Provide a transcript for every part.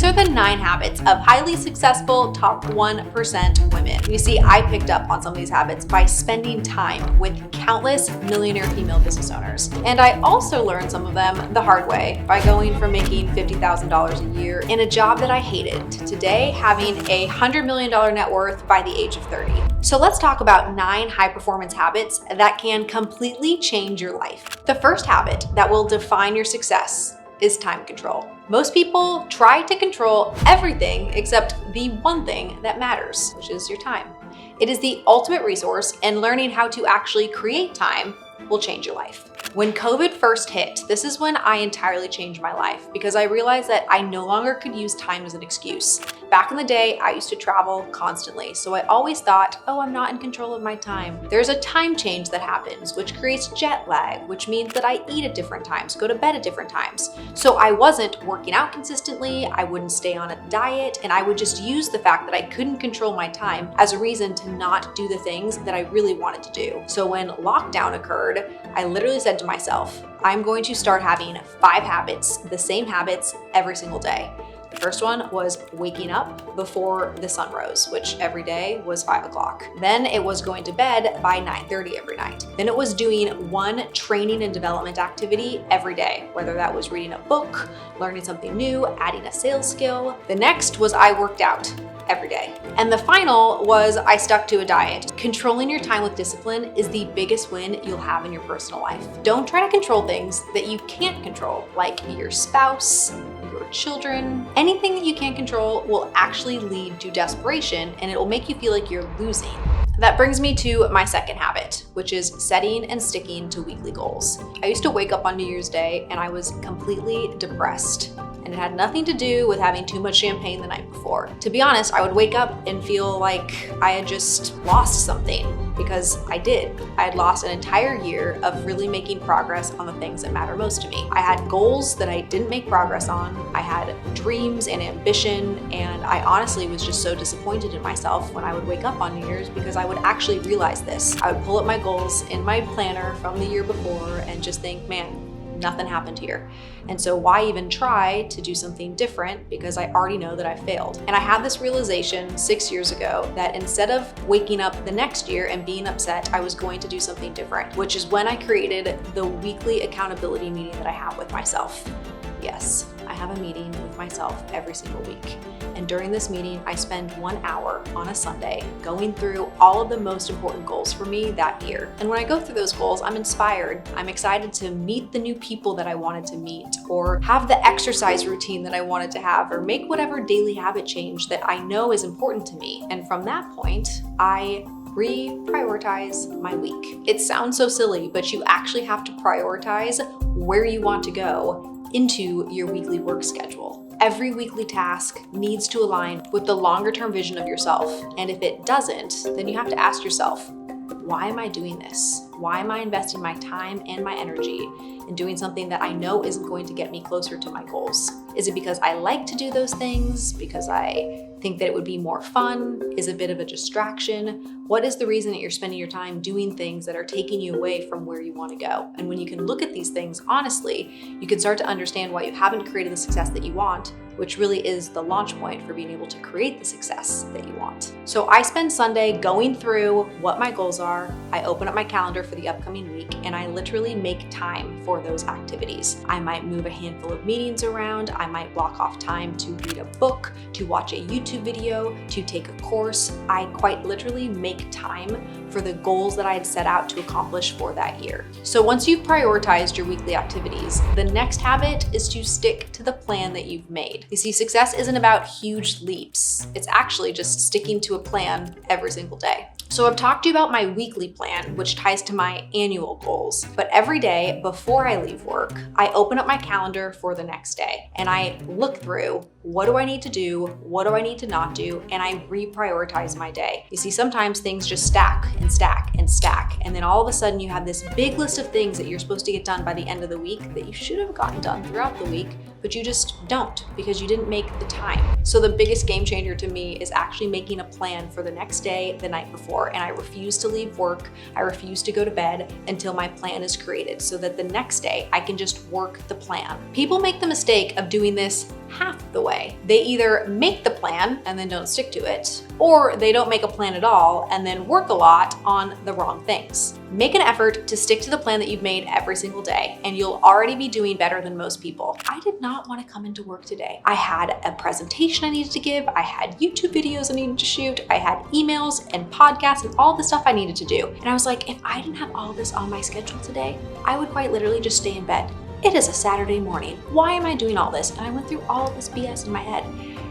are the 9 habits of highly successful top 1% women. You see, I picked up on some of these habits by spending time with countless millionaire female business owners. And I also learned some of them the hard way by going from making $50,000 a year in a job that I hated to today having a $100 million net worth by the age of 30. So let's talk about 9 high performance habits that can completely change your life. The first habit that will define your success is time control. Most people try to control everything except the one thing that matters, which is your time. It is the ultimate resource, and learning how to actually create time will change your life. When COVID first hit, this is when I entirely changed my life because I realized that I no longer could use time as an excuse. Back in the day, I used to travel constantly, so I always thought, oh, I'm not in control of my time. There's a time change that happens, which creates jet lag, which means that I eat at different times, go to bed at different times. So I wasn't working out consistently, I wouldn't stay on a diet, and I would just use the fact that I couldn't control my time as a reason to not do the things that I really wanted to do. So when lockdown occurred, I literally said to myself, I'm going to start having 5 habits, the same habits every single day. The first one was waking up before the sun rose, which every day was 5 o'clock. Then it was going to bed by 9:30 every night. Then it was doing one training and development activity every day, whether that was reading a book, learning something new, adding a sales skill. The next was I worked out every day. And the final was I stuck to a diet. Controlling your time with discipline is the biggest win you'll have in your personal life. Don't try to control things that you can't control, like your spouse, your children. Anything that you can't control will actually lead to desperation, and it will make you feel like you're losing. That brings me to my second habit, which is setting and sticking to weekly goals. I used to wake up on New Year's Day and I was completely depressed. And it had nothing to do with having too much champagne the night before. To be honest, I would wake up and feel like I had just lost something, because I did. I had lost an entire year of really making progress on the things that matter most to me. I had goals that I didn't make progress on. I had dreams and ambition, and I honestly was just so disappointed in myself when I would wake up on New Year's, because I would actually realize this. I would pull up my goals in my planner from the year before and just think, man, nothing happened here. And so why even try to do something different, because I already know that I failed. And I had this realization 6 years ago that instead of waking up the next year and being upset, I was going to do something different, which is when I created the weekly accountability meeting that I have with myself. Yes, I have a meeting with myself every single week. And during this meeting, I spend 1 hour on a Sunday going through all of the most important goals for me that year. And when I go through those goals, I'm inspired. I'm excited to meet the new people that I wanted to meet, or have the exercise routine that I wanted to have, or make whatever daily habit change that I know is important to me. And from that point, I reprioritize my week. It sounds so silly, but you actually have to prioritize where you want to go into your weekly work schedule. Every weekly task needs to align with the longer term vision of yourself. And if it doesn't, then you have to ask yourself, why am I doing this? Why am I investing my time and my energy in doing something that I know isn't going to get me closer to my goals? Is it because I like to do those things? Because I think that it would be more fun? Is it a bit of a distraction? What is the reason that you're spending your time doing things that are taking you away from where you want to go? And when you can look at these things honestly, you can start to understand why you haven't created the success that you want, which really is the launch point for being able to create the success that you want. So I spend Sunday going through what my goals are. I open up my calendar for the upcoming week, and I literally make time for those activities. I might move a handful of meetings around. I might block off time to read a book, to watch a YouTube video, to take a course. I quite literally make time for the goals that I had set out to accomplish for that year. So once you've prioritized your weekly activities, the next habit is to stick to the plan that you've made. You see, success isn't about huge leaps. It's actually just sticking to a plan every single day. So I've talked to you about my weekly plan, which ties to my annual goals. But every day before I leave work, I open up my calendar for the next day and I look through, what do I need to do? What do I need to not do? And I reprioritize my day. You see, sometimes things just stack and stack and stack. And then all of a sudden you have this big list of things that you're supposed to get done by the end of the week that you should have gotten done throughout the week, but you just don't because you didn't make the time. So the biggest game changer to me is actually making a plan for the next day, the night before, and I refuse to leave work. I refuse to go to bed until my plan is created so that the next day I can just work the plan. People make the mistake of doing this half the way. They either make the plan and then don't stick to it, or they don't make a plan at all and then work a lot on the wrong things. Make an effort to stick to the plan that you've made every single day, and you'll already be doing better than most people. I did not want to come into work today. I had a presentation I needed to give. I had YouTube videos I needed to shoot. I had emails and podcasts and all the stuff I needed to do. And I was like, if I didn't have all this on my schedule today, I would quite literally just stay in bed. It is a Saturday morning. Why am I doing all this? And I went through all of this BS in my head.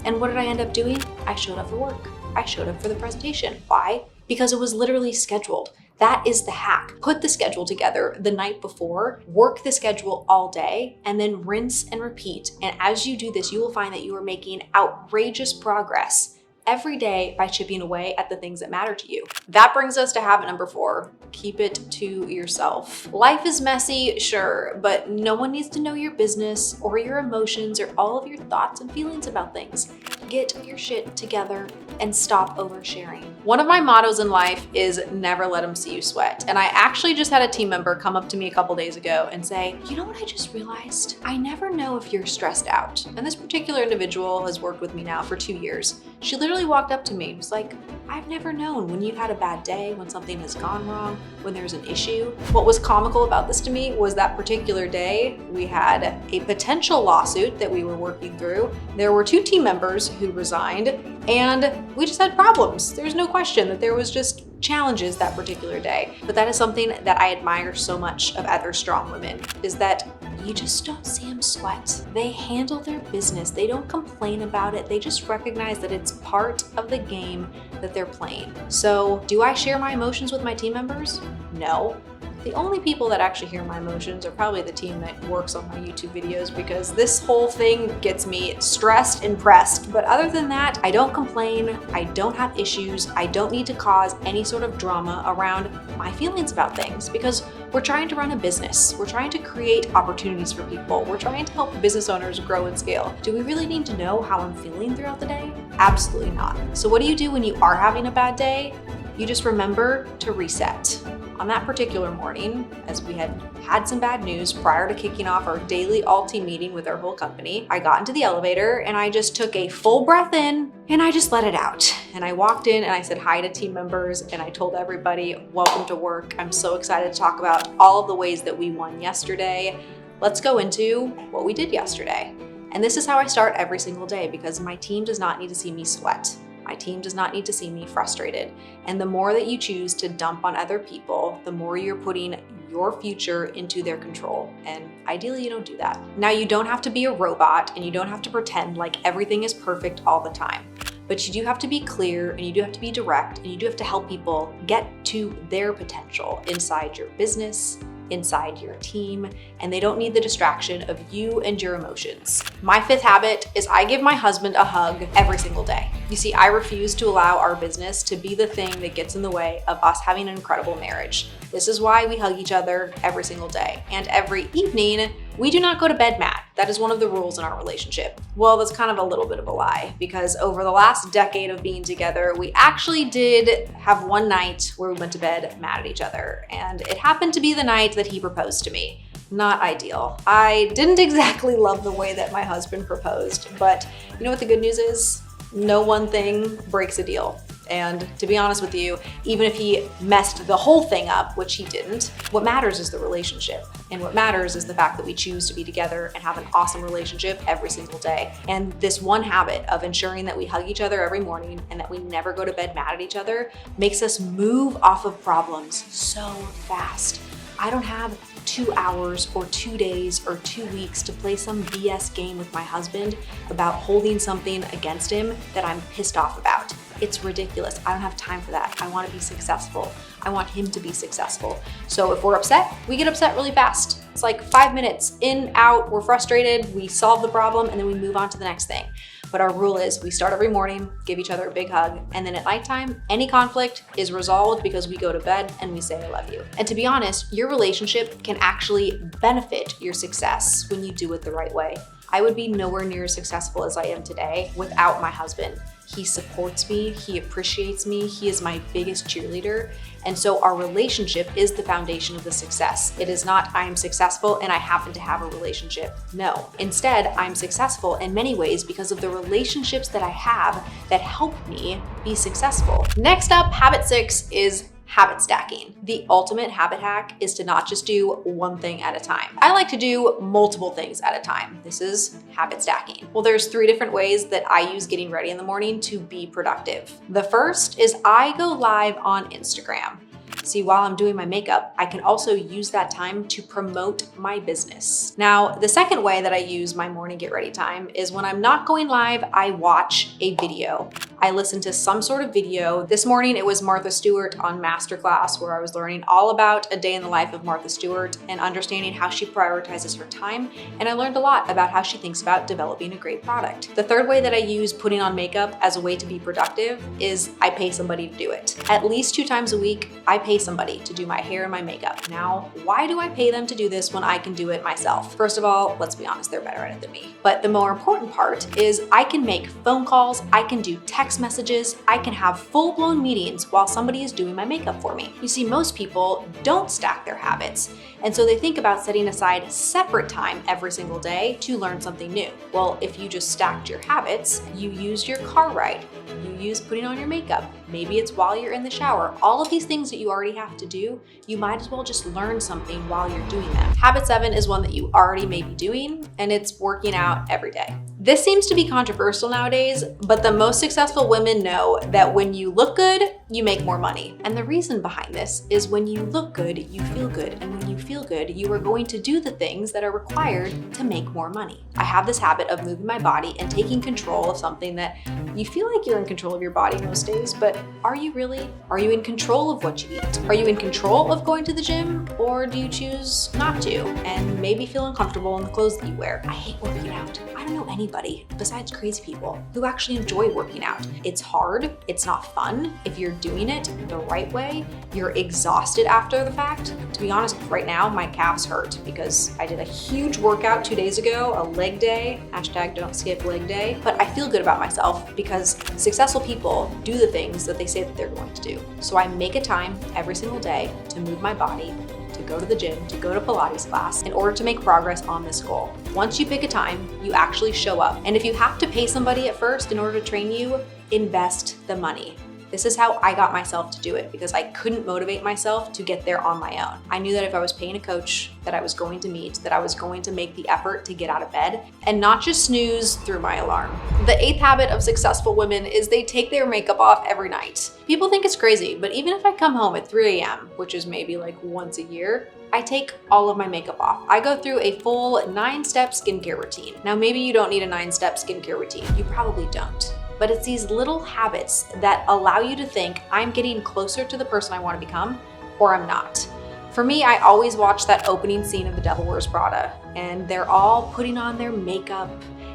And what did I end up doing? I showed up for work. I showed up for the presentation. Why? Because it was literally scheduled. That is the hack. Put the schedule together the night before, work the schedule all day, and then rinse and repeat. And as you do this, you will find that you are making outrageous progress every day by chipping away at the things that matter to you. That brings us to habit number 4. Keep it to yourself. Life is messy, sure, but no one needs to know your business or your emotions or all of your thoughts and feelings about things. Get your shit together and stop oversharing. One of my mottos in life is never let them see you sweat. And I actually just had a team member come up to me a couple days ago and say, you know what I just realized? I never know if you're stressed out. And this particular individual has worked with me now for 2 years. She literally walked up to me and was like, I've never known when you've had a bad day, when something has gone wrong, when there's an issue. What was comical about this to me was that particular day, we had a potential lawsuit that we were working through. There were 2 team members who resigned, and we just had problems. There's no question that there was just challenges that particular day. But that is something that I admire so much of other strong women, is that you just don't see them sweat. They handle their business. They don't complain about it. They just recognize that it's part of the game that they're playing. So do I share my emotions with my team members? No. The only people that actually hear my emotions are probably the team that works on my YouTube videos, because this whole thing gets me stressed and pressed. But other than that, I don't complain. I don't have issues. I don't need to cause any sort of drama around my feelings about things, because we're trying to run a business. We're trying to create opportunities for people. We're trying to help business owners grow and scale. Do we really need to know how I'm feeling throughout the day? Absolutely not. So what do you do when you are having a bad day? You just remember to reset. On that particular morning, as we had some bad news prior to kicking off our daily all-team meeting with our whole company, I got into the elevator and I just took a full breath in and I just let it out. And I walked in and I said hi to team members and I told everybody, welcome to work. I'm so excited to talk about all of the ways that we won yesterday. Let's go into what we did yesterday. And this is how I start every single day, because my team does not need to see me sweat. My team does not need to see me frustrated. And the more that you choose to dump on other people, the more you're putting your future into their control. And ideally, you don't do that. Now, you don't have to be a robot and you don't have to pretend like everything is perfect all the time. But you do have to be clear and you do have to be direct and you do have to help people get to their potential inside your business, inside your team, and they don't need the distraction of you and your emotions. My 5th habit is I give my husband a hug every single day. You see, I refuse to allow our business to be the thing that gets in the way of us having an incredible marriage. This is why we hug each other every single day. And every evening, we do not go to bed mad. That is one of the rules in our relationship. Well, that's kind of a little bit of a lie, because over the last decade of being together, we actually did have one night where we went to bed mad at each other. And it happened to be the night that he proposed to me. Not ideal. I didn't exactly love the way that my husband proposed, but you know what the good news is? No one thing breaks a deal. And to be honest with you, even if he messed the whole thing up, which he didn't, what matters is the relationship. And what matters is the fact that we choose to be together and have an awesome relationship every single day. And this one habit of ensuring that we hug each other every morning and that we never go to bed mad at each other makes us move off of problems so fast. I don't have 2 hours or 2 days or 2 weeks to play some BS game with my husband about holding something against him that I'm pissed off about. It's ridiculous. I don't have time for that. I want to be successful. I want him to be successful. So if we're upset, we get upset really fast. It's like 5 minutes in, out, we're frustrated, we solve the problem, and then we move on to the next thing. But our rule is we start every morning, give each other a big hug, and then at nighttime, any conflict is resolved because we go to bed and we say, I love you. And to be honest, your relationship can actually benefit your success when you do it the right way. I would be nowhere near as successful as I am today without my husband. He supports me, he appreciates me, he is my biggest cheerleader. And so our relationship is the foundation of the success. It is not, I am successful and I happen to have a relationship. No. Instead, I'm successful in many ways because of the relationships that I have that help me be successful. Next up, habit 6 is habit stacking. The ultimate habit hack is to not just do one thing at a time. I like to do multiple things at a time. This is habit stacking. Well, there's 3 different ways that I use getting ready in the morning to be productive. The first is I go live on Instagram. See, while I'm doing my makeup, I can also use that time to promote my business. Now, the second way that I use my morning get ready time is when I'm not going live, I watch a video. I listen to some sort of video. This morning, it was Martha Stewart on Masterclass, where I was learning all about a day in the life of Martha Stewart and understanding how she prioritizes her time. And I learned a lot about how she thinks about developing a great product. The third way that I use putting on makeup as a way to be productive is I pay somebody to do it. At least 2 times a week, I pay somebody to do my hair and my makeup. Now, why do I pay them to do this when I can do it myself? First of all, let's be honest, they're better at it than me. But the more important part is I can make phone calls, I can do text messages, I can have full-blown meetings while somebody is doing my makeup for me. You see, most people don't stack their habits, and so they think about setting aside separate time every single day to learn something new. Well, if you just stacked your habits, you used your car ride, you used putting on your makeup, maybe it's while you're in the shower, all of these things that you already have to do, you might as well just learn something while you're doing them. Habit 7 is one that you already may be doing, and it's working out every day. This seems to be controversial nowadays, but the most successful women know that when you look good, you make more money. And the reason behind this is when you look good, you feel good. And when you feel good, you are going to do the things that are required to make more money. I have this habit of moving my body and taking control of something that you feel like you're in control of your body most days, but are you really? Are you in control of what you eat? Are you in control of going to the gym, or do you choose not to and maybe feel uncomfortable in the clothes that you wear? I hate working out. I don't know anybody besides crazy people who actually enjoy working out. It's hard, it's not fun. If you're doing it the right way, you're exhausted after the fact. To be honest, right now my calves hurt because I did a huge workout 2 days ago, a leg day, hashtag don't skip leg day, but I feel good about myself because successful people do the things that they say that they're going to do. So I make a time every single day to move my body, to go to the gym, to go to Pilates class in order to make progress on this goal. Once you pick a time, you actually show up. And if you have to pay somebody at first in order to train you, invest the money. This is how I got myself to do it because I couldn't motivate myself to get there on my own. I knew that if I was paying a coach that I was going to meet, that I was going to make the effort to get out of bed and not just snooze through my alarm. The 8th habit of successful women is they take their makeup off every night. People think it's crazy, but even if I come home at 3 a.m., which is maybe like once a year, I take all of my makeup off. I go through a full 9-step skincare routine. Now, maybe you don't need a 9-step skincare routine. You probably don't. But it's these little habits that allow you to think, I'm getting closer to the person I want to become, or I'm not. For me, I always watch that opening scene of The Devil Wears Prada, and they're all putting on their makeup,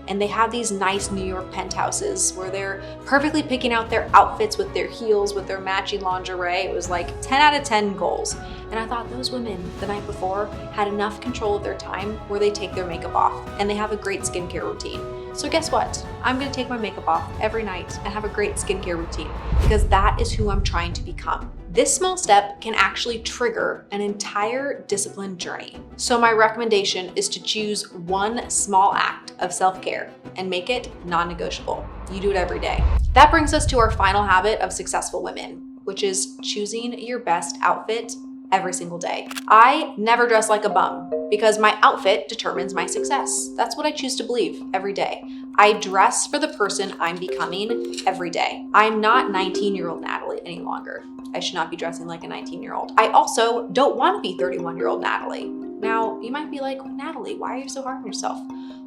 and they have these nice New York penthouses where they're perfectly picking out their outfits with their heels, with their matching lingerie. It was like 10 out of 10 goals. And I thought those women the night before had enough control of their time where they take their makeup off and they have a great skincare routine. So guess what? I'm gonna take my makeup off every night and have a great skincare routine because that is who I'm trying to become. This small step can actually trigger an entire discipline journey. So my recommendation is to choose one small act of self-care and make it non-negotiable. You do it every day. That brings us to our final habit of successful women, which is choosing your best outfit every single day. I never dress like a bum because my outfit determines my success. That's what I choose to believe every day. I dress for the person I'm becoming every day. I'm not 19-year-old Natalie any longer. I should not be dressing like a 19-year-old. I also don't want to be 31-year-old Natalie. Now, you might be like, Natalie, why are you so hard on yourself?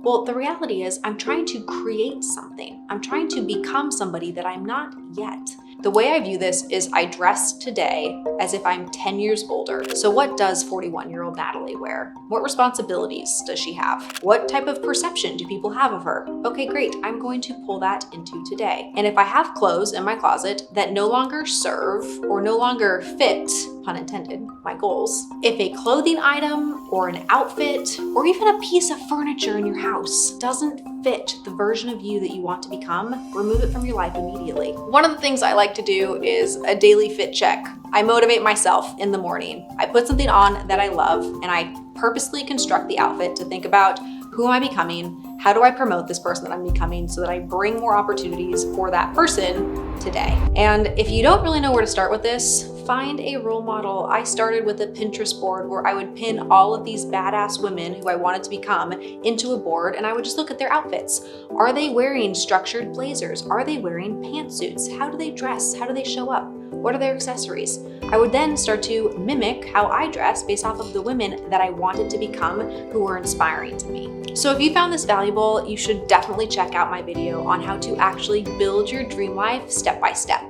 Well, the reality is I'm trying to create something. I'm trying to become somebody that I'm not yet. The way I view this is I dress today as if I'm 10 years older. So what does 41-year-old Natalie wear? What responsibilities does she have? What type of perception do people have of her? Okay, great. I'm going to pull that into today. And if I have clothes in my closet that no longer serve or no longer fit pun intended, my goals. If a clothing item or an outfit or even a piece of furniture in your house doesn't fit the version of you that you want to become, remove it from your life immediately. One of the things I like to do is a daily fit check. I motivate myself in the morning. I put something on that I love and I purposely construct the outfit to think about who am I becoming? How do I promote this person that I'm becoming so that I bring more opportunities for that person today? And if you don't really know where to start with this, find a role model. I started with a Pinterest board where I would pin all of these badass women who I wanted to become into a board, and I would just look at their outfits. Are they wearing structured blazers? Are they wearing pantsuits? How do they dress? How do they show up? What are their accessories? I would then start to mimic how I dress based off of the women that I wanted to become who were inspiring to me. So if you found this valuable, you should definitely check out my video on how to actually build your dream life step by step.